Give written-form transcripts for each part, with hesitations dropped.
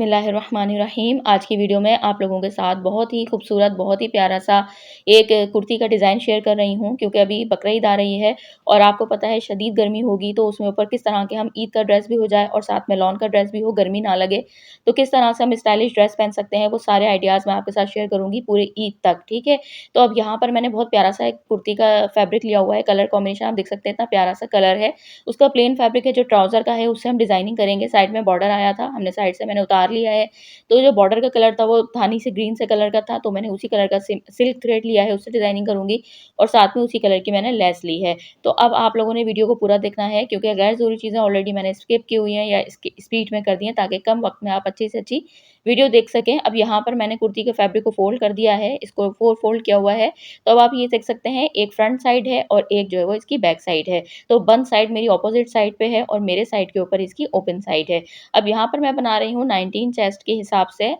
बिस्मिल्लाहिर्रहमानिर्रहीम। आज की वीडियो में आप लोगों के साथ बहुत ही खूबसूरत, बहुत ही प्यारा-सा एक कुर्ती का डिज़ाइन शेयर कर रही हूँ, क्योंकि अभी बकरीद आ रही है और आपको पता है शदीद गर्मी होगी, तो उसमें ऊपर किस तरह के हम ईद का ड्रेस भी हो जाए और साथ में लॉन का ड्रेस भी हो, गर्मी ना लगे। तो किस तरह से हम स्टाइलिश ड्रेस पहन सकते हैं, वो सारे आइडियाज़ मैं आपके साथ शेयर करूँगी पूरे ईद तक, ठीक है? तो अब यहाँ पर मैंने बहुत प्यारा-सा एक कुर्ती का फैब्रिक लिया हुआ है, कलर कॉम्बिनेशन आप देख सकते हैं, इतना प्यारा-सा कलर है। उसका प्लेन फैब्रिक है, जो ट्राउज़र का है, उससे हम डिज़ाइनिंग करेंगे। साइड में बॉर्डर आया था, हमने साइड से मैंने उतार लिया है। तो जो बॉर्डर का कलर था वो धानी से ग्रीन से कलर का था, तो मैंने उसी कलर का सिल्क थ्रेड लिया है, उससे डिज़ाइनिंग करूँगी और साथ में उसी कलर की मैंने लेस ली है। तो अब आप लोगों ने वीडियो को पूरा देखना है, क्योंकि गैर ज़रूरी चीज़ें ऑलरेडी मैंने स्किप की हुई हैं या स्पीड में कर दी हैं, ताकि कम वक़्त में आप अच्छी से अच्छी वीडियो देख सकें। अब यहाँ पर मैंने कुर्ती के फैब्रिक को फ़ोल्ड कर दिया है, इसको 4 फ़ोल्ड किया हुआ है। तो अब आप ये देख सकते हैं, एक फ्रंट साइड है और एक जो है वो इसकी बैक साइड है। तो बंद साइड मेरी अपोज़िट साइड पे है और मेरे साइड के ऊपर इसकी ओपन साइड है। अब यहाँ पर मैं बना रही हूँ 19 चेस्ट के हिसाब से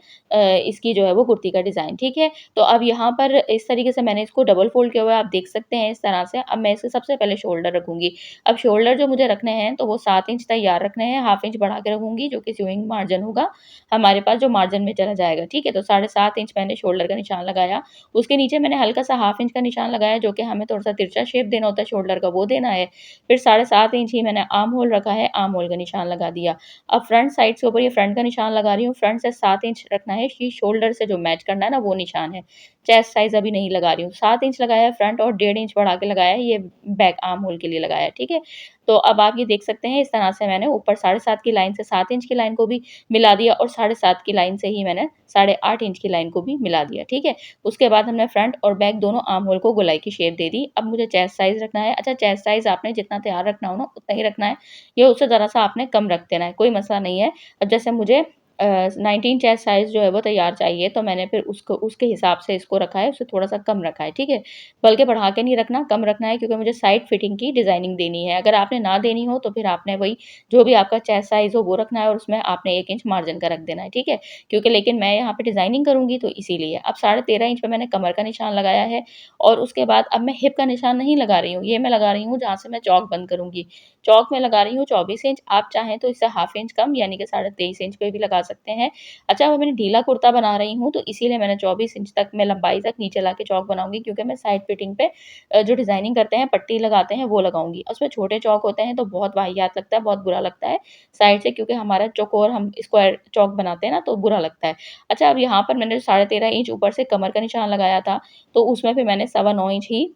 इसकी जो है वो कुर्ती का डिज़ाइन, ठीक है? तो अब यहाँ पर इस तरीके से मैंने इसको डबल फ़ोल्ड किया हुआ है, आप देख सकते हैं इस तरह से। अब मैं इसके सबसे पहले शोल्डर रखूँगी। अब शोल्डर जो मुझे रखने हैं, तो वो 7 इंच तैयार रखने हैं, हाफ इंच बढ़ा के रखूँगी, जो कि स्यूइंग मार्जिन होगा हमारे पास, जो मार्जिन में चला जाएगा, ठीक है? तो 7.5 इंच मैंने शोल्डर का निशान लगाया। उसके नीचे मैंने हल्का-सा हाफ इंच का निशान लगाया, जो कि हमें थोड़ा-सा तिरछा शेप देना होता है शोल्डर का, वो देना है। फिर 7.5 इंच ही मैंने आर्म होल रखा है, आर्म होल का निशान लगा दिया। अब फ्रंट साइड से ऊपर ये फ्रंट का निशान लगा रही हूँ, फ्रंट से 7 इंच रखना है, ये शोल्डर से जो मैच करना है ना, वो निशान है। चेस्ट साइज़ अभी नहीं लगा रही हूँ, 7 इंच लगाया है फ्रंट और 1.5 इंच बढ़ा के लगाया है, ये बैक आर्म होल के लिए लगाया है, ठीक है? तो अब आप ये देख सकते हैं, इस तरह से मैंने ऊपर 7.5 की लाइन से 7 इंच की लाइन को भी मिला दिया और 7.5 की लाइन से ही मैंने 8.5 इंच की लाइन को भी मिला दिया, ठीक है? उसके बाद हमने फ्रंट और बैक दोनों आर्म होल को गोलाई की शेप दे दी। अब मुझे चेस्ट साइज़ रखना है। अच्छा, चेस्ट साइज़ आपने जितना तैयार रखना हो ना, उतना ही रखना है, या उससे ज़रा-सा आपने कम रख देना है, कोई मसला नहीं है। अब जैसे मुझे 19 चेस्ट साइज़ जो है वो तैयार चाहिए, तो मैंने फिर उसको उसके हिसाब से इसको रखा है, उससे थोड़ा-सा कम रखा है, ठीक है? बल्कि बढ़ा के नहीं रखना, कम रखना है, क्योंकि मुझे साइड फिटिंग की डिज़ाइनिंग देनी है। अगर आपने ना देनी हो, तो फिर आपने वही जो भी आपका चेस्ट साइज़ हो वो रखना है और उसमें आपने 1 इंच मार्जिन का रख देना है, ठीक है? क्योंकि लेकिन मैं यहाँ पे डिज़ाइनिंग करूँगी, तो इसीलिए। अब 13.5 इंच पे मैंने कमर का निशान लगाया है और उसके बाद अब मैं हिप का निशान नहीं लगा रही हूँ, ये मैं लगा रही हूँ जहाँ से मैं चौक बंद करूँगी। चौक में लगा रही हूँ 24 इंच, आप चाहें तो इससे हाफ इंच कम यानी कि 23.5 इंच पे भी लगा सकते हैं। अच्छा, अब मैंने ढीला कुर्ता बना रही हूँ, तो इसीलिए मैंने 24 इंच तक मैं लंबाई तक नीचे लाके चौक बनाऊँगी, क्योंकि मैं साइड फिटिंग पे जो डिज़ाइनिंग करते हैं, पट्टी लगाते हैं, वो लगाऊँगी। उसमें छोटे चौक होते हैं, तो बहुत वाहियात लगता है, बहुत बुरा लगता है साइड से, क्योंकि हमारा चौकोर हम स्क्वायर चौक बनाते हैं ना, तो बुरा लगता है। अच्छा, अब यहाँ पर मैंने 13.5 इंच ऊपर से कमर का निशान लगाया था, तो उसमें फिर मैंने 9.25 इंच ही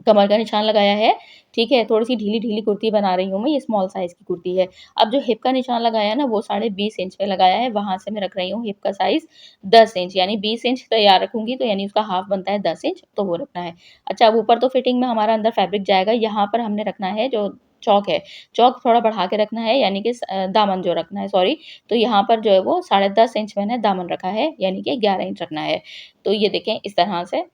कमर का निशान लगाया है, ठीक है? थोड़ी-सी ढीली-ढीली कुर्ती बना रही हूँ मैं, ये स्मॉल साइज़ की कुर्ती है। अब जो हिप का निशान लगाया है ना, वो 20.5 इंच पे लगाया है, वहाँ से मैं रख रही हूँ हिप का साइज़ 10 इंच, यानी 20 इंच तैयार रखूँगी, तो यानी उसका हाफ बनता है 10 इंच, तो वो रखना है। अच्छा, अब ऊपर तो फिटिंग में हमारा अंदर फैब्रिक जाएगा, यहाँ पर हमने रखना है जो चौक है, चौक थोड़ा बढ़ा के रखना है, यानी कि दामन जो रखना है, सॉरी, तो यहाँ पर जो है वो 10.5 इंच मैंने दामन रखा है, यानी कि 11 इंच रखना है। तो ये देखें इस तरह से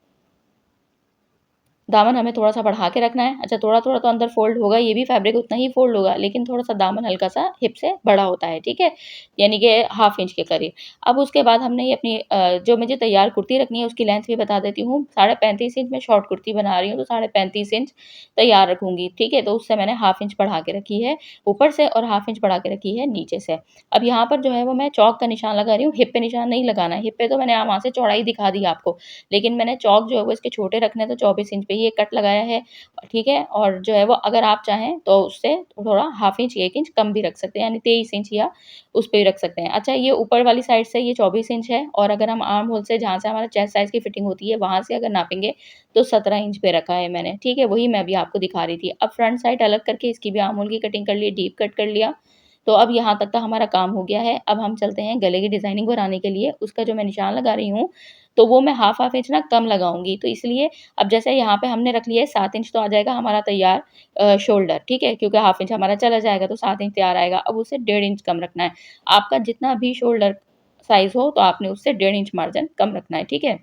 दामन हमें थोड़ा-सा बढ़ा के रखना है। अच्छा, थोड़ा-थोड़ा तो अंदर फ़ोल्ड होगा, ये भी फैब्रिक उतना ही फ़ोल्ड होगा, लेकिन थोड़ा-सा दामन हल्का-सा हिप से बड़ा होता है, ठीक है? यानी कि हाफ इंच के करीब। अब उसके बाद हमने ये अपनी जो मुझे तैयार कुर्ती रखनी है, उसकी लेंथ भी बता देती हूँ। 35.5 इंच में शॉर्ट कुर्ती बना रही हूँ, तो 35.5 इंच तैयार रखूँगी, ठीक है? तो उससे मैंने हाफ इंच बढ़ा के रखी है ऊपर से और हाफ इंच बढ़ा के रखी है नीचे से। अब यहाँ पर जो है वो मैं चौक का निशान लगा रही हूँ, हिप पे निशान नहीं लगाना है। हिप पे तो मैंने वहाँ से चौड़ाई दिखा दी आपको, लेकिन मैंने चौक जो है वो इसके छोटे रखने हैं, तो 24 इंच पे ही एक कट लगाया है, ठीक है? और जो है वो अगर आप चाहें तो उससे थोड़ा हाफ इंच 1 इंच कम भी रख सकते हैं, यानी 23 इंच या उस पे भी रख सकते हैं। अच्छा, ये ऊपर वाली साइड से ये 24 इंच है और अगर हम आर्म होल से जहाँ से हमारा चेस्ट साइज़ की फिटिंग होती है, वहाँ से अगर नापेंगे तो 17 इंच पे रखा है मैंने, ठीक है? वही मैं अभी आपको दिखा रही थी। अब फ्रंट साइड अलग करके इसकी भी आर्म होल की कटिंग कर ली, डीप कट कर लिया। तो अब यहाँ तक का हमारा काम हो गया है। अब हम चलते हैं गले की डिज़ाइनिंग बनाने के लिए। उसका जो मैं निशान लगा रही हूँ, तो वो मैं हाफ इंच ना कम लगाऊँगी। तो इसलिए अब जैसे यहाँ पे हमने रख लिया है 7 इंच, तो आ जाएगा हमारा तैयार शोल्डर, ठीक है? क्योंकि हाफ इंच हमारा चला जाएगा, तो 7 इंच तैयार आएगा। अब उसे 1.5 इंच कम रखना है। आपका जितना भी शोल्डर साइज़ हो, तो आपने उससे 1.5 इंच मार्जिन कम रखना है, ठीक है?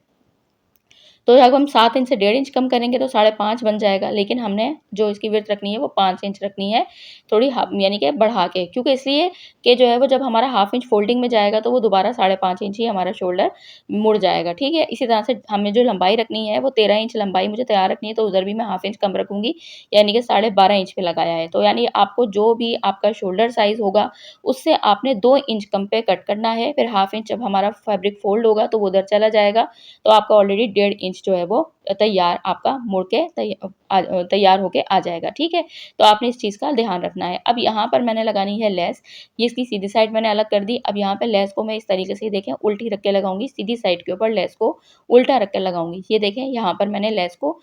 तो जब हम 7 इंच से 1.5 इंच कम करेंगे तो 5.5 बन जाएगा, लेकिन हमने जो इसकी विड्थ रखनी है वो 5 इंच रखनी है, थोड़ी यानी कि बढ़ा के, क्योंकि इसलिए कि जो है वो जब हमारा हाफ इंच फोल्डिंग में जाएगा तो वो दोबारा 5.5 इंच ही हमारा शोल्डर मुड़ जाएगा, ठीक है। इसी तरह से हमें जो लंबाई रखनी है वो 13 इंच लंबाई मुझे तैयार रखनी है, तो उधर भी मैं हाफ इंच कम रखूंगी, यानी कि 12.5 इंच पे लगाया है। तो यानी आपको जो भी आपका शोल्डर साइज होगा उससे आपने 2 इंच कम पे कट करना है। फिर हाफ इंच जब हमारा फैब्रिक फोल्ड होगा तो वो उधर चला जाएगा, तो आपका ऑलरेडी 1.5 इंच जो है वो तैयार आपका मुड़ के तैयार होके आ जाएगा, ठीक है। तो आपने इस चीज़ का ध्यान रखना है। अब यहाँ पर मैंने लगानी है लेस, ये इसकी सीधी साइड मैंने अलग कर दी। अब यहाँ पे लेस को मैं इस तरीके से देखें उल्टी रख के लगाऊंगी, सीधी साइड के ऊपर लेस को उल्टा रख के लगाऊंगी। ये देखें यहाँ पर मैंने लेस को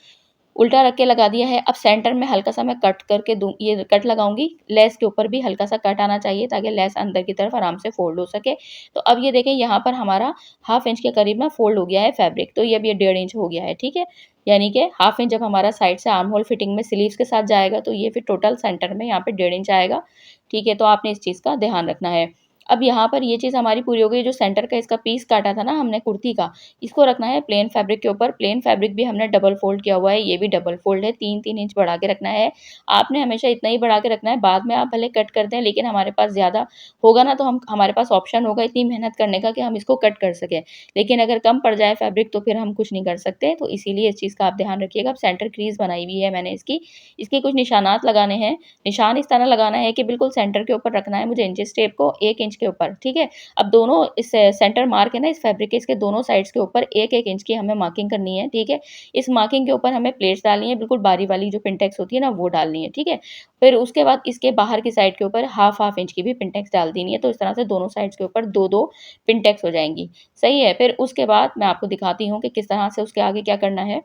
उल्टा रख के लगा दिया है। अब सेंटर में हल्का-सा मैं कट करके दूँ, ये कट लगाऊँगी, लेस के ऊपर भी हल्का-सा कट आना चाहिए ताकि लेस अंदर की तरफ आराम से फ़ोल्ड हो सके। तो अब ये देखें यहाँ पर हमारा हाफ इंच के करीब ना फ़ोल्ड हो गया है फैब्रिक, तो ये अब ये 1.5 इंच हो गया है, ठीक है। यानी कि हाफ इंच जब हमारा साइड से आर्म होल फिटिंग में स्लीव्स के साथ जाएगा तो ये फिर टोटल सेंटर में यहाँ पे 1.5 इंच आएगा, ठीक है। तो आपने इस चीज़ का ध्यान रखना है। अब यहाँ पर ये चीज़ हमारी पूरी हो गई, जो सेंटर का इसका पीस काटा था ना हमने कुर्ती का, इसको रखना है प्लेन फैब्रिक के ऊपर। प्लेन फैब्रिक भी हमने डबल फ़ोल्ड किया हुआ है, ये भी डबल फ़ोल्ड है, 3-3 इंच बढ़ा के रखना है। आपने हमेशा इतना ही बढ़ा के रखना है, बाद में आप भले कट कर दें, लेकिन हमारे पास ज़्यादा होगा ना तो हमारे पास ऑप्शन होगा इतनी मेहनत करने का कि हम इसको कट कर सकें। लेकिन अगर कम पड़ जाए फैब्रिक तो फिर हम कुछ नहीं कर सकते, तो इसीलिए इस चीज़ का आप ध्यान रखिएगा। अब सेंटर क्रीज़ बनाई हुई है मैंने इसके कुछ निशानात लगाने हैं। निशान इस तरह लगाना है कि बिल्कुल सेंटर के ऊपर रखना है मुझे इंचेस टेप को 1 इंच के ऊपर, ठीक है। अब दोनों इस सेंटर मार्क है ना इस फैब्रिक के, इसके दोनों साइड्स के ऊपर 1-1 इंच की हमें मार्किंग करनी है, ठीक है। इस मार्किंग के ऊपर हमें प्लेट्स डालनी है, बिल्कुल बारी वाली जो पिनटेक्स होती है ना वो डालनी है, ठीक है। फिर उसके बाद इसके बाहर की साइड के ऊपर हाफ इंच की भी पिनटेक्स डाल देनी है, तो इस तरह से दोनों साइड्स के ऊपर 2-2 पिनटेक्स हो जाएँगी, सही है। फिर उसके बाद मैं आपको दिखाती हूँ कि किस तरह से उसके आगे क्या करना है।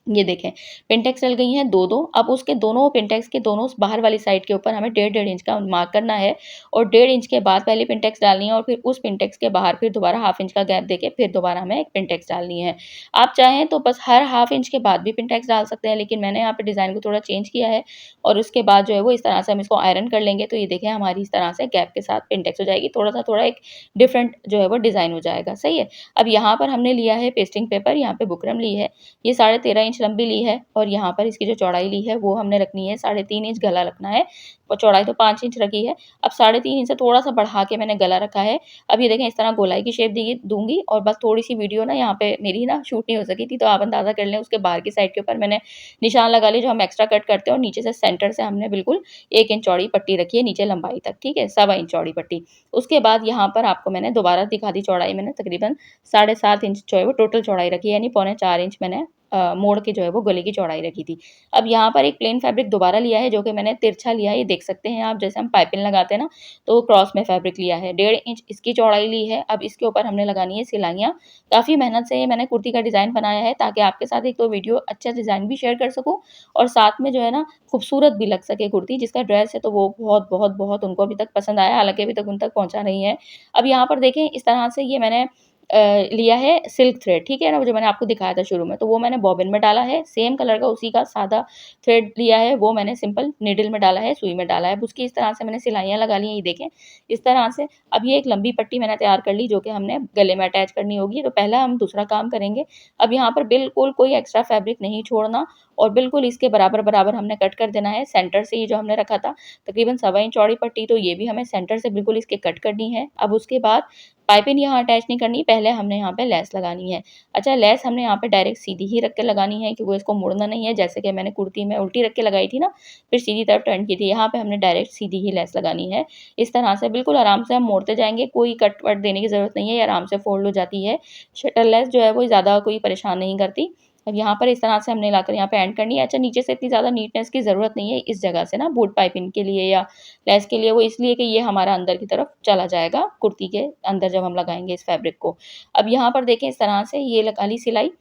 ये देखें, पिनटेक्स डल गई हैं 2-2। अब उसके दोनों पिनटेक्स के दोनों बाहर वाली साइड के ऊपर हमें 1.5-1.5 इंच का मार्क करना है, और 1.5 इंच के बाद पहली पिनटेक्स डालनी है, और फिर उस पिनटेक्स के बाहर फिर दोबारा हाफ इंच का गैप देके फिर दोबारा हमें एक पिनटेक्स डालनी है। आप चाहें तो बस हर हाफ इंच के बाद भी पिनटेक्स डाल सकते हैं, लेकिन मैंने यहाँ पे डिज़ाइन को थोड़ा चेंज किया है, और उसके बाद जो है वो इस तरह से हम इसको आयरन कर लेंगे, तो ये देखें हमारी इस तरह से गैप के साथ पिनटेक्स हो जाएगी। थोड़ा एक डिफरेंट जो है वो डिज़ाइन हो जाएगा, सही है। अब यहाँ पर हमने लिया है पेस्टिंग पेपर, यहाँ पे बुकरम ली है, ये 13.5 इंच लंबी ली है, और यहाँ पर इसकी जो चौड़ाई ली है वो हमने रखनी है 3.5 इंच, गला रखना है, और चौड़ाई तो 5 इंच रखी है। अब 3.5 इंच से थोड़ा-सा बढ़ा के मैंने गला रखा है। अब ये देखें इस तरह गोलाई की शेप दी दूँगी, और बस थोड़ी-सी वीडियो ना यहाँ पे मेरी ना शूट नहीं हो सकी थी, तो आप अंदाज़ा कर लें। उसके बाहर की साइड के ऊपर मैंने निशान लगा लिए जो हम एक्स्ट्रा कट करते हैं, और नीचे से सेंटर से हमने बिल्कुल 1 इंच चौड़ी पट्टी रखी है नीचे लंबाई तक, ठीक है, 1.25 इंच चौड़ी पट्टी। उसके बाद यहाँ पर आपको मैंने दोबारा दिखा दी चौड़ाई, मैंने तकरीबन 7.5 इंच जो है वो टोटल चौड़ाई रखी है, यानी 3.25 इंच मैंने मोड़ के जो है वो गले की चौड़ाई रखी थी। अब यहाँ पर एक प्लेन फैब्रिक दोबारा लिया है जो कि मैंने तिरछा लिया है, ये देख सकते हैं आप, जैसे हम पाइपिंग लगाते हैं ना, तो क्रॉस में फैब्रिक लिया है, 1.5 इंच इसकी चौड़ाई ली है। अब इसके ऊपर हमने लगानी है सिलाइयाँ। काफ़ी मेहनत से ये मैंने कुर्ती का डिज़ाइन बनाया है, ताकि आपके साथ एक तो वीडियो अच्छा डिज़ाइन भी शेयर कर सकूँ, और साथ में जो है ना खूबसूरत भी लग सके कुर्ती। जिसका ड्रेस है तो वो बहुत उनको अभी तक पसंद आया, हालाँकि अभी तक उन तक पहुँचा नहीं है। अब यहाँ पर देखें इस तरह से ये मैंने लिया है सिल्क थ्रेड, ठीक है ना, जो मैंने आपको दिखाया था शुरू में, तो वो मैंने बॉबिन में डाला है। सेम कलर का उसी का सादा थ्रेड लिया है, वो मैंने सिंपल नीडल में डाला है, सुई में डाला है। अब उसकी इस तरह से मैंने सिलाइयाँ लगा ली हैं, ये देखें इस तरह से। अब ये एक लंबी पट्टी मैंने तैयार कर ली जो कि हमने गले में अटैच करनी होगी, तो पहला हम दूसरा काम करेंगे। अब यहाँ पर बिल्कुल कोई एक्स्ट्रा फैब्रिक नहीं छोड़ना, और बिल्कुल इसके बराबर हमने कट कर देना है। सेंटर से ये जो हमने रखा था तकरीबन 1.25 इंच चौड़ी पट्टी, तो ये भी हमें सेंटर से बिल्कुल इसके कट करनी है। अब उसके बाद पाइपिंग यहाँ अटैच नहीं करनी, पहले हमने यहाँ पे लेस लगानी है। अच्छा, लेस हमने यहाँ पे डायरेक्ट सीधी ही रख के लगानी है, क्योंकि इसको मोड़ना नहीं है, जैसे कि मैंने कुर्ती में उल्टी रख के लगाई थी ना, फिर सीधी तरफ टर्न की थी। यहाँ पे हमने डायरेक्ट सीधी ही लेस लगानी है। इस तरह से बिल्कुल आराम से हम मोड़ते जाएँगे, कोई कट-वट देने की ज़रूरत नहीं है, ये आराम से फ़ोल्ड हो जाती है। शटल लेस जो है वो ज़्यादा कोई परेशान नहीं करती। अब यहाँ पर इस तरह से हमने लाकर यहाँ पे एंड करनी है। अच्छा, नीचे से इतनी ज़्यादा नीटनेस की ज़रूरत नहीं है इस जगह से ना, बूट पाइपिंग के लिए या लेस के लिए, वो इसलिए कि ये हमारा अंदर की तरफ चला जाएगा कुर्ती के अंदर जब हम लगाएँगे इस फैब्रिक को। अब यहाँ पर देखें इस तरह से ये लगा ली सिलाई।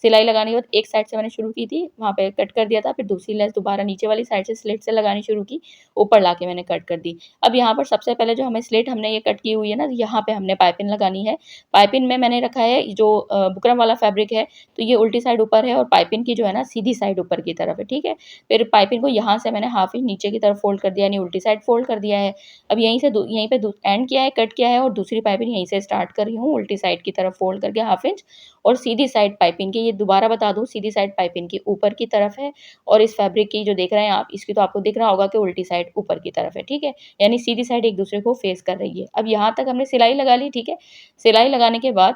सिलाई लगाने के बाद एक साइड से मैंने शुरू की थी, वहाँ पे कट कर दिया था, फिर दूसरी लेस दोबारा नीचे वाली साइड से स्लिट से लगानी शुरू की, ऊपर लाके मैंने कट कर दी। अब यहाँ पर सबसे पहले जो हमें स्लिट हमने ये कट की हुई है ना, यहाँ पे हमने पाइपिंग लगानी है। पाइपिंग में मैंने रखा है जो बुकरम वाला फैब्रिक है, तो ये उल्टी साइड ऊपर है, और पाइपिंग की जो है ना सीधी साइड ऊपर की तरफ है, ठीक है। फिर पाइपिंग को यहाँ से मैंने हाफ इंच नीचे की तरफ फ़ोल्ड कर दिया, यानी उल्टी साइड फ़ोल्ड कर दिया है। अब यहीं पे एंड किया है, कट किया है, और दूसरी पाइपिंग यहीं से स्टार्ट कर रही हूँ उल्टी साइड की तरफ फ़ोल्ड करके हाफ इंच, और सीधी साइड पाइपिंग की ये ये दोबारा बता दूँ, सीधी साइड पाइपिंग की ऊपर की तरफ है और इस फैब्रिक की जो देख रहे हैं आप, इसकी तो आपको दिख रहा होगा कि उल्टी साइड ऊपर की तरफ है, ठीक है? यानी सीधी साइड एक-दूसरे को फेस कर रही है। अब यहाँ तक हमने सिलाई लगा ली, ठीक है? सिलाई लगाने के बाद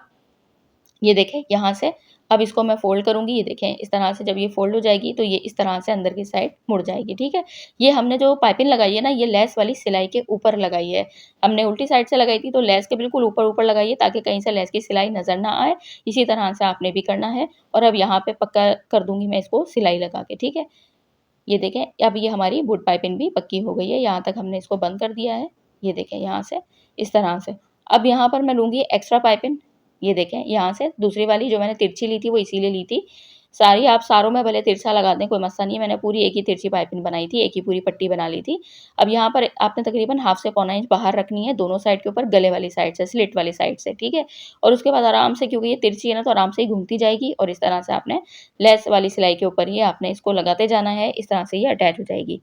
ये देखें यहाँ से अब इसको मैं फ़ोल्ड करूँगी, ये देखें इस तरह से जब ये फ़ोल्ड हो जाएगी तो ये इस तरह से अंदर की साइड मुड़ जाएगी, ठीक है? ये हमने जो पाइपिंग लगाई है ना, ये लेस वाली सिलाई के ऊपर लगाई है। हमने उल्टी साइड से लगाई थी तो लेस के बिल्कुल ऊपर-ऊपर लगाई है ताकि कहीं से लेस की सिलाई नज़र ना आए। इसी तरह से आपने भी करना है और अब यहाँ पे पक्का कर दूँगी मैं इसको सिलाई लगा के, ठीक है? ये देखें, अब ये हमारी वुड पाइपिंग भी पक्की हो गई है, यहाँ तक हमने इसको बंद कर दिया है। ये देखें यहाँ से, इस तरह से। अब यहाँ पर मैं लूँगी एक्स्ट्रा पाइपिंग, ये देखें यहाँ से दूसरी वाली जो मैंने तिरछी ली थी वो इसीलिए ली थी। सारी आप सारों में भले तिरछा लगा दें, कोई मसला नहीं है, मैंने पूरी एक ही तिरछी पाइपिंग बनाई थी, एक ही पूरी पट्टी बना ली थी। अब यहाँ पर आपने तकरीबन हाफ से पौना इंच बाहर रखनी है, दोनों साइड के ऊपर गले वाली साइड से, स्लिट वाली साइड से, ठीक है? और उसके बाद आराम से क्योंकि ये तिरछी है ना, तो आराम से ही घूमती जाएगी और इस तरह से आपने लेस वाली सिलाई के ऊपर ही आपने इसको लगाते जाना है, इस तरह से ये अटैच हो जाएगी।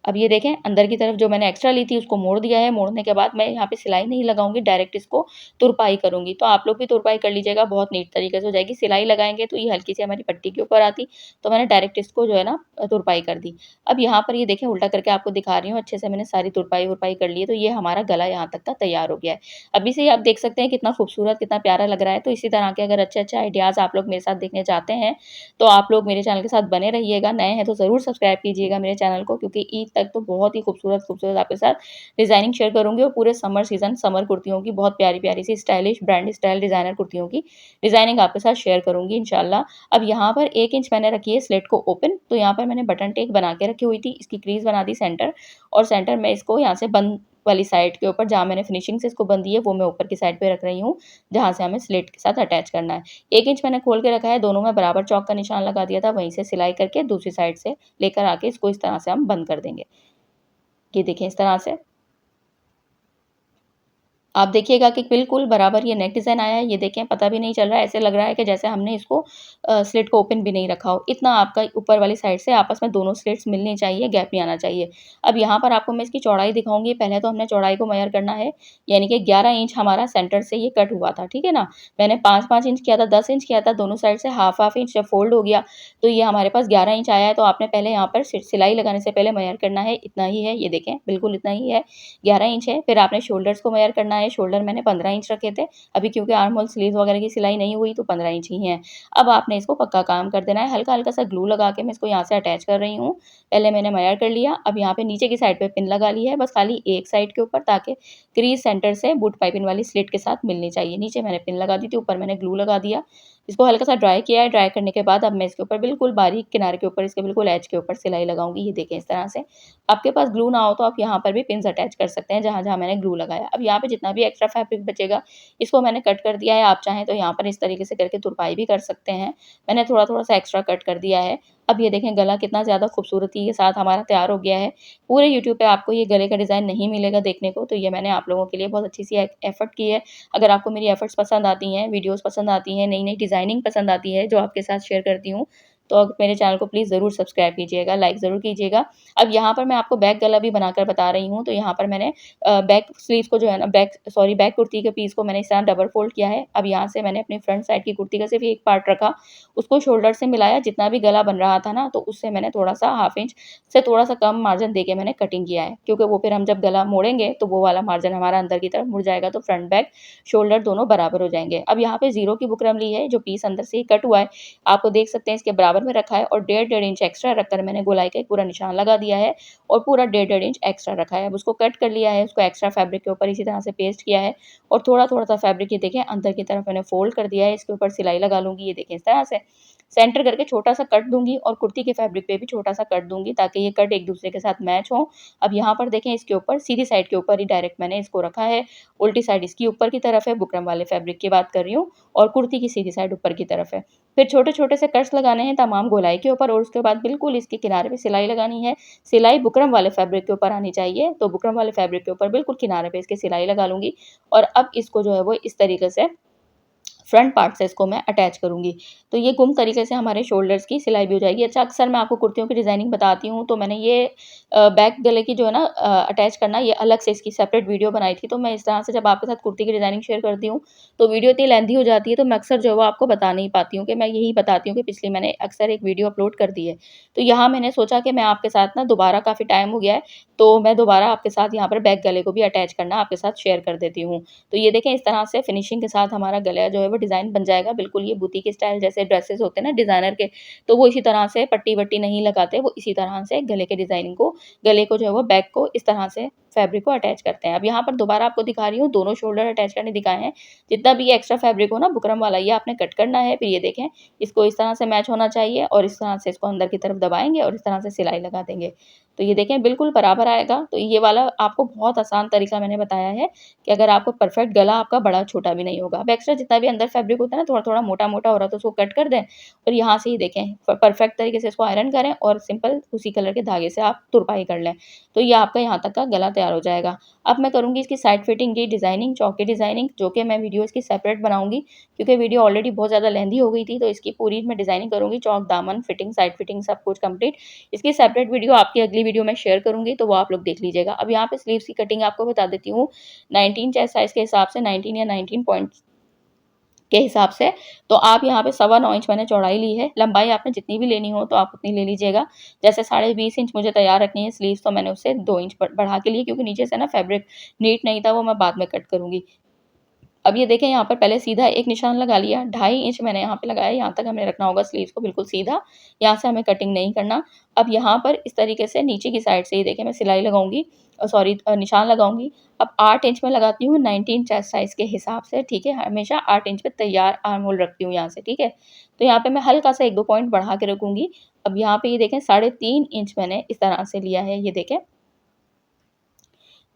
अब ये देखें अंदर की तरफ जो मैंने एक्स्ट्रा ली थी उसको मोड़ दिया है, मोड़ने के बाद मैं यहाँ पे सिलाई नहीं लगाऊँगी, डायरेक्ट इसको तुरपाई करूँगी। तो आप लोग भी तुरपाई कर लीजिएगा, बहुत नीट तरीके से हो जाएगी। सिलाई लगाएँगे तो ये हल्की सी हमारी पट्टी के ऊपर आती, तो मैंने डायरेक्ट इसको जो है ना तुरपाई कर दी। अब यहाँ पर ये देखें उल्टा करके आपको दिखा रही हूँ, अच्छे से मैंने सारी तुरपाई-वुरपाई कर ली है, तो ये हमारा गला यहाँ तक का तैयार हो गया है। अभी से ही आप देख सकते हैं कितना खूबसूरत, कितना प्यारा लग रहा है। तो इसी तरह के अगर अच्छे-अच्छे आइडियाज़ आप लोग मेरे साथ देखने चाहते हैं, तो आप लोग मेरे चैनल के साथ बने रहिएगा। नए हैं तो ज़रूर सब्सक्राइब कीजिएगा मेरे चैनल को, क्योंकि ईद तक तो बहुत ही खूबसूरत आपके साथ डिज़ाइनिंग शेयर करूँगी और पूरे समर सीज़न समर कुर्तियों की बहुत प्यारी-प्यारी सी स्टाइलिश ब्रांड स्टाइल डिज़ाइनर कुर्तियों की डिज़ाइनिंग आपके साथ शेयर करूँगी इंशाल्लाह। अब यहाँ पर 1 इंच मैंने रखी है स्लिट को ओपन, तो यहाँ पर मैंने बटन टेक बना के रखी हुई थी, इसकी क्रीज़ बना दी सेंटर और सेंटर में इसको यहाँ से बंद वाली साइड के ऊपर जहाँ मैंने फिनिशिंग से इसको बंद दी है, वो मैं ऊपर की साइड पे रख रही हूँ, जहाँ से हमें स्लिट के साथ अटैच करना है। 1 इंच मैंने खोल के रखा है, दोनों में बराबर चौक का निशान लगा दिया था, वहीं से सिलाई करके दूसरी साइड से लेकर आके इसको इस तरह से हम बंद कर देंगे। ये देखें इस तरह से। आप देखिएगा कि बिल्कुल बराबर ये नेक डिज़ाइन आया है, ये देखें पता भी नहीं चल रहा है, ऐसे लग रहा है कि जैसे हमने इसको स्लिट को ओपन भी नहीं रखा हो। इतना आपका ऊपर वाली साइड से आपस में दोनों स्लिट्स मिलनी चाहिए, गैप नहीं आना चाहिए। अब यहाँ पर आपको मैं इसकी चौड़ाई दिखाऊँगी, पहले तो हमने चौड़ाई को मेज़र करना है, यानी कि 11 इंच हमारा सेंटर से ये कट हुआ था, ठीक है ना? मैंने 5-5 इंच किया था, 10 इंच किया था, दोनों साइड से हाफ-हाफ इंच जब फ़ोल्ड हो गया, तो ये हमारे पास 11 इंच आया है, तो आपने पहले यहाँ पर सिलाई लगाने से पहले मेज़र करना है, इतना ही है, ये देखें बिल्कुल इतना ही है, 11 इंच है। फिर आपने शोल्डर्स को मेज़र करना है, शोल्डर मैंने 15 इंच रखे थे, अभी क्योंकि आर्म होल स्लीव्स वगैरह की सिलाई नहीं हुई तो 15 इंच ही हैं। अब आपने इसको पक्का काम कर देना है, हल्का-हल्का सा ग्लू लगा के मैं इसको यहाँ से अटैच कर रही हूँ। पहले मैंने मेज़र कर लिया, अब यहाँ पे नीचे की साइड पे पिन लगा ली है, बस खाली एक साइड के ऊपर, ताकि क्रीज़ सेंटर से बूट पाइपिंग वाली स्लिट के साथ मिलनी चाहिए। नीचे मैंने पिन लगा दी थी, ऊपर मैंने ग्लू लगा दिया। इसको हल्का सा ड्राई किया है, ड्राई करने के बाद अब मैं इसके ऊपर बिल्कुल बारीक किनारे के ऊपर, इसके बिल्कुल एज के ऊपर सिलाई लगाऊँगी, ये देखें इस तरह से। आपके पास ग्लू ना हो तो आप यहाँ पर भी पिन्स अटैच कर सकते हैं, जहाँ-जहाँ मैंने ग्लू लगाया। अब यहाँ पे जितना भी एक्स्ट्रा फैब्रिक बचेगा, इसको मैंने कट कर दिया है, आप चाहें तो यहाँ पर इस तरीके से करके तुरपाई भी कर सकते हैं। मैंने थोड़ा-थोड़ा सा एक्स्ट्रा कट कर दिया है। अब ये देखें गला कितना ज़्यादा खूबसूरती के साथ हमारा तैयार हो गया है। पूरे यूट्यूब पे आपको ये गले का डिज़ाइन नहीं मिलेगा देखने को, तो ये मैंने आप लोगों के लिए बहुत अच्छी सी एफर्ट की है। अगर आपको मेरी एफर्ट्स पसंद आती हैं, वीडियोज़ पसंद आती हैं, नई-नई डिज़ाइनिंग पसंद आती है जो आपके साथ शेयर करती हूँ, तो आप मेरे चैनल को प्लीज़ ज़रूर सब्सक्राइब कीजिएगा, लाइक ज़रूर कीजिएगा। अब यहाँ पर मैं आपको बैक गला भी बनाकर बता रही हूँ, तो यहाँ पर मैंने बैक स्लीव को जो है ना बैक कुर्ती के पीस को मैंने इस तरह डबल फ़ोल्ड किया है। अब यहाँ से मैंने अपनी फ्रंट साइड की कुर्ती का सिर्फ़ एक पार्ट रखा, उसको शोल्डर से मिलाया, जितना भी गला बन रहा था ना, तो उससे मैंने थोड़ा-सा हाफ इंच से थोड़ा-सा कम मार्जिन देके मैंने कटिंग किया है, क्योंकि वो फिर हम जब गला मोड़ेंगे, तो वो वाला मार्जिन हमारा अंदर की तरफ मुड़ जाएगा, तो फ्रंट बैक शोल्डर दोनों बराबर हो जाएँगे। अब यहाँ पे ज़ीरो की बुकरम ली है, जो पीस अंदर से ही कट हुआ है, आपको देख सकते हैं इसके बराबर में रखा है और डेढ़ इंच एक्स्ट्रा रखकर मैंने गोलाई का एक पूरा निशान लगा दिया है और पूरा डेढ़ इंच एक्स्ट्रा रखा है। अब उसको कट कर लिया है, उसको एक्स्ट्रा फैब्रिक के ऊपर इसी तरह से पेस्ट किया है और थोड़ा-थोड़ा सा फैब्रिक ये देखें अंदर की तरफ मैंने फ़ोल्ड कर दिया है, इसके ऊपर सिलाई लगा लूँगी, ये देखें इस तरह से। सेंटर करके छोटा-सा कट दूँगी और कुर्ती के फैब्रिक पे भी छोटा-सा कट दूँगी, ताकि ये कट एक-दूसरे के साथ मैच हों। अब यहाँ पर देखें इसके ऊपर सीधी साइड के ऊपर ही डायरेक्ट मैंने इसको रखा है, उल्टी साइड इसकी ऊपर की तरफ है, बुकरम वाले फैब्रिक की बात कर रही हूँ और कुर्ती की सीधी साइड ऊपर की तरफ है। फिर छोटे-छोटे से कट्स लगाने हैं तमाम गोलाई के ऊपर और उसके बाद बिल्कुल इसके किनारे पे सिलाई लगानी है। सिलाई बुकरम वाले फैब्रिक के ऊपर आनी चाहिए, तो बुकरम वाले फैब्रिक के ऊपर बिल्कुल किनारे पे इसके सिलाई लगा लूँगी और अब इसको जो है वो इस तरीके से फ्रंट पार्ट से इसको मैं अटैच करूँगी। तो ये गुम तरीके से हमारे शोल्डर्स की सिलाई भी हो जाएगी। अच्छा, अक्सर मैं आपको कुर्तियों की डिज़ाइनिंग बताती हूँ, तो मैंने ये बैक गले की जो है ना अटैच करना, ये अलग से इसकी सेपरेट वीडियो बनाई थी। तो मैं इस तरह से जब आपके साथ कुर्ती की डिज़ाइनिंग शेयर करती हूँ, तो वीडियो इतनी लेंथी हो जाती है, तो मैं अक्सर जो है वो आपको बता नहीं पाती हूँ, कि मैं यही बताती हूँ कि पिछली मैंने अक्सर एक वीडियो अपलोड कर दी है। तो यहाँ मैंने सोचा कि मैं आपके साथ ना दोबारा, काफ़ी टाइम हो गया है, तो मैं दोबारा आपके साथ यहाँ पर बैक गले को भी अटैच करना आपके साथ शेयर कर देती हूँ। तो ये देखें, इस तरह से फिनिशिंग के साथ हमारा गला जो है वो डिज़ाइन बन जाएगा। बिल्कुल ये बुटीक स्टाइल जैसे ड्रेसेस होते हैं ना डिज़ाइनर के, तो वो इसी तरह से पट्टी-वट्टी नहीं लगाते, वो इसी तरह से गले के डिज़ाइनिंग को, गले को जो है वो बैक को इस तरह से फैब्रिक को अटैच करते हैं। अब यहाँ पर दोबारा आपको दिखा रही हूँ, दोनों शोल्डर अटैच करने दिखाए हैं। जितना भी एक्स्ट्रा फैब्रिक हो ना बुकरम वाला, ये आपने कट करना है। फिर ये देखें, इसको इस तरह से मैच होना चाहिए और इस तरह से इसको अंदर की तरफ दबाएँगे और इस तरह से सिलाई लगा देंगे। तो ये देखें बिल्कुल बराबर आएगा। तो ये वाला आपको बहुत आसान तरीका मैंने बताया है, कि अगर आपको परफेक्ट गला आपका बड़ा छोटा भी नहीं होगा। अब एक्स्ट्रा जितना भी अंदर फैब्रिक होता है ना, थोड़ा-थोड़ा मोटा-मोटा हो रहा है, तो उसको कट कर दें और यहाँ से ही देखें परफेक्ट तरीके से इसको आयरन करें और सिंपल उसी कलर के धागे से आप तुरपाई कर लें। तो ये आपका यहाँ तक का गला तैयार हो जाएगा। अब मैं करूँगी इसकी साइड फिटिंग की डिज़ाइनिंग, चौक की डिज़ाइनिंग, जो कि मैं वीडियो इसकी सेपरेट बनाऊँगी, क्योंकि वीडियो ऑलरेडी बहुत ज़्यादा लेंथी हो गई थी, तो इसकी पूरी मैं डिज़ाइनिंग करूँगी, चौक, दामन, फिटिंग, साइड फिटिंग सब कुछ कंप्लीट। इसकी सेपरेट वीडियो आपकी अगली वीडियो में शेयर करूँगी, तो वो आप लोग देख लीजिएगा। अब यहाँ पे स्लीव्स की कटिंग आपको बता देती हूँ। 19 चेस्ट साइज़ के हिसाब से, 19 या 19 पॉइंट के हिसाब से, तो आप यहाँ पे 9.25 इंच मैंने चौड़ाई ली है। लंबाई आपने जितनी भी लेनी हो तो आप उतनी ले लीजिएगा। जैसे 20.5 इंच मुझे तैयार रखनी है स्लीव्स, तो मैंने उससे 2 इंच बढ़ा के लिए, क्योंकि नीचे से ना फैब्रिक नीट नहीं था, वो मैं बाद में कट करूँगी। अब ये देखें, यहाँ पर पहले सीधा एक निशान लगा लिया, 2.5 इंच मैंने यहाँ पे लगाया, यहाँ तक हमें रखना होगा स्लीव्स को बिल्कुल सीधा, यहाँ से हमें कटिंग नहीं करना। अब यहाँ पर इस तरीके से नीचे की साइड से ये देखें मैं सिलाई लगाऊँगी, निशान लगाऊँगी। अब 8 इंच में लगाती हूँ 19 चेस्ट साइज़ के हिसाब से, ठीक है? हमेशा 8 इंच पे तैयार आर्म होल रखती हूँ यहाँ से, ठीक है? तो यहाँ पे मैं हल्का-सा 1-2 पॉइंट बढ़ा के रखूँगी। अब यहाँ पे ये देखें 3.5 इंच मैंने इस तरह से लिया है, ये देखें।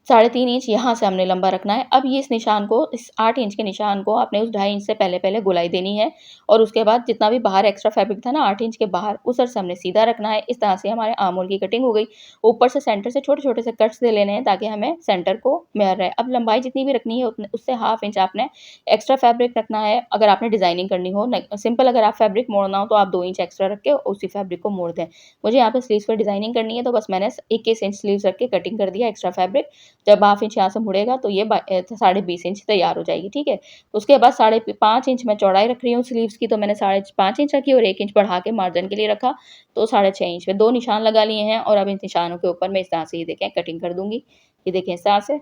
3.5 इंच यहाँ से हमने लंबा रखना है। अब ये इस निशान को, इस 8 इंच के निशान को आपने उस 2.5 इंच से पहले-पहले गोलाई देनी है और उसके बाद जितना भी बाहर एक्स्ट्रा फैब्रिक था ना 8 इंच के बाहर, उस साइड से हमने सीधा रखना है। इस तरह से हमारे आर्म होल की कटिंग हो गई। ऊपर से सेंटर से छोटे-छोटे से कट्स दे लेने हैं, ताकि हमें सेंटर को मेल रहे। अब लंबाई जितनी भी रखनी है उतने उससे हाफ इंच आपने एक्स्ट्रा फैब्रिक रखना है, अगर आपने डिज़ाइनिंग करनी हो। न सिंपल अगर आप फैब्रिक मोड़ना हो तो आप 2 इंच एक्स्ट्रा रख के उसी फैब्रिक को मोड़ दें। मुझे यहाँ पे स्लीव्स पर डिज़ाइनिंग करनी है, तो बस मैंने 21 इंच स्लीव्स रख के कटिंग कर दिया एक्स्ट्रा फैब्रिक। जब हाफ इंच यहाँ से मुड़ेगा तो ये 20.5 इंच तैयार हो जाएगी, ठीक है? उसके बाद 5.5 इंच मैं चौड़ाई रख रही हूँ स्लीव्स की, तो मैंने 5.5 इंच रखी और 1 इंच बढ़ा के मार्जिन के लिए रखा, तो 6.5 इंच में 2 निशान लगा लिए हैं और अब इन निशानों के ऊपर मैं इस तरह से ये देखें कटिंग कर दूँगी। ये देखें इस तरह से।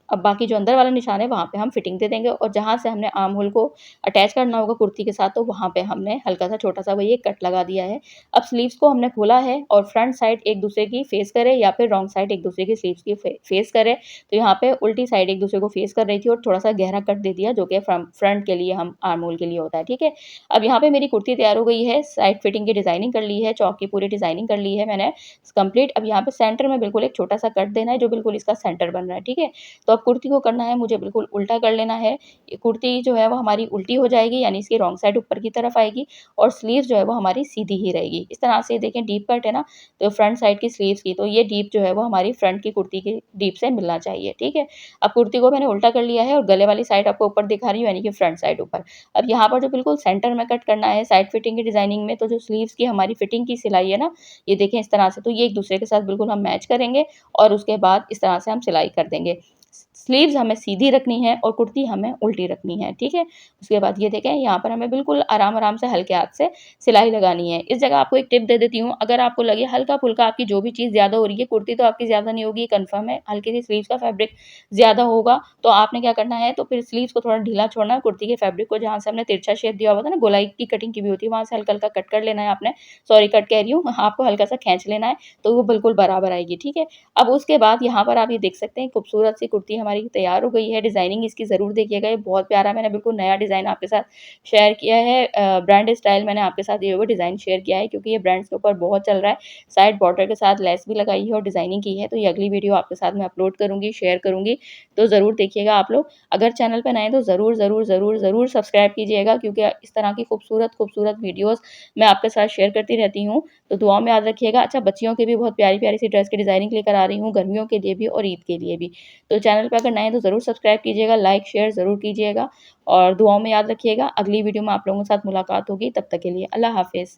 अब बाकी जो अंदर वाला निशान है वहाँ पे हम फिटिंग दे देंगे और जहाँ से हमने आर्म होल को अटैच करना होगा कुर्ती के साथ, तो वहाँ पे हमने हल्का-सा छोटा-सा वही एक कट लगा दिया है। अब स्लीव्स को हमने खोला है और फ्रंट साइड एक-दूसरे की फेस करे या फिर रॉन्ग साइड एक-दूसरे की स्लीव्स की फेस करे। तो यहाँ पे उल्टी साइड एक-दूसरे को फेस कर रही थी और थोड़ा-सा गहरा कट दे दिया, जो कि फ्रंट के लिए हम आर्म होल के लिए होता है, ठीक है? अब यहाँ पे मेरी कुर्ती तैयार हो गई है, साइड फिटिंग की डिज़ाइनिंग कर ली है, चौक की पूरी डिज़ाइनिंग कर ली है मैंने कंप्लीट। अब यहाँ पे सेंटर में बिल्कुल एक छोटा-सा कट देना है, जो बिल्कुल इसका सेंटर बन रहा है, ठीक है? तो अब कुर्ती को करना है मुझे बिल्कुल उल्टा कर लेना है। ये कुर्ती जो है वो हमारी उल्टी हो जाएगी, यानी इसकी रॉन्ग साइड ऊपर की तरफ आएगी और स्लीव्स जो है वो हमारी सीधी ही रहेगी। इस तरह से देखें डीप कट है ना, तो फ्रंट साइड की स्लीव्स की, तो ये डीप जो है वो हमारी फ्रंट की कुर्ती की डीप से मिलना चाहिए, ठीक है? अब कुर्ती को मैंने उल्टा कर लिया है और गले वाली साइड आपको ऊपर दिखा रही हूँ, यानी कि फ्रंट साइड ऊपर। अब यहाँ पर जो बिल्कुल सेंटर में कट करना है साइड फिटिंग की डिज़ाइनिंग में, तो जो स्लीव्स की हमारी फिटिंग की सिलाई है ना, ये देखें इस तरह से, तो ये एक-दूसरे के साथ बिल्कुल हम मैच करेंगे और उसके बाद इस तरह से हम सिलाई कर देंगे। स्लीव्स हमें सीधी रखनी है और कुर्ती हमें उल्टी रखनी है, ठीक है? उसके बाद ये देखें यहाँ पर हमें बिल्कुल आराम-आराम से हल्के हाथ से सिलाई लगानी है। इस जगह आपको एक टिप दे देती हूँ, अगर आपको लगे हल्का-फुल्का आपकी जो भी चीज़ ज़्यादा हो रही है, कुर्ती तो आपकी ज़्यादा नहीं होगी, कन्फर्म है, हल्की सी स्लीव्स का फैब्रिक ज़्यादा होगा, तो आपने क्या करना है, तो फिर स्लीव्स को थोड़ा ढीला छोड़ना है, कुर्ती के फैब्रिक को जहाँ से हमने तिरछा शेप दिया हुआ था ना, गोलाई की कटिंग की भी होती है, वहाँ से हल्का-हल्का कट कर लेना है आपने, सॉरी कट कह रही हूँ, आपको हल्का-सा खींच लेना है, तो वो बिल्कुल बराबर आएगी, ठीक है? अब उसके बाद यहाँ पर आप ये देख सकते हैं खूबसूरत सी कुर्ती हमारी तैयार हो गई है। डिज़ाइनिंग इसकी ज़रूर देखिएगा, ये बहुत प्यारा मैंने बिल्कुल नया डिज़ाइन आपके साथ शेयर किया है। ब्रांड स्टाइल मैंने आपके साथ ये वो डिज़ाइन शेयर किया है, क्योंकि ये ब्रांड्स के ऊपर बहुत चल रहा है। साइड बॉर्डर के साथ लेस भी लगाई है और डिज़ाइनिंग की है, तो ये अगली वीडियो आपके साथ मैं अपलोड करूँगी, शेयर करूँगी, तो ज़रूर देखिएगा आप लोग। अगर चैनल पे नए हैं तो ज़रूर, ज़रूर, ज़रूर, ज़रूर सब्सक्राइब कीजिएगा, क्योंकि इस तरह की खूबसूरत वीडियोज़ मैं आपके साथ शेयर करती रहती हूँ, तो दुआओं में याद रखिएगा। अच्छा, बच्चियों की भी बहुत प्यारी-प्यारी सी ड्रेस की डिज़ाइनिंग लेकर आ रही हूँ, गर्मियों के लिए भी और ईद के लिए भी। तो चैनल पे अगर नए हैं तो ज़रूर सब्सक्राइब कीजिएगा, लाइक, शेयर ज़रूर कीजिएगा और दुआओं में याद रखिएगा। अगली वीडियो में आप लोगों के साथ मुलाकात होगी, तब तक के लिए अल्लाह हाफ़िज़।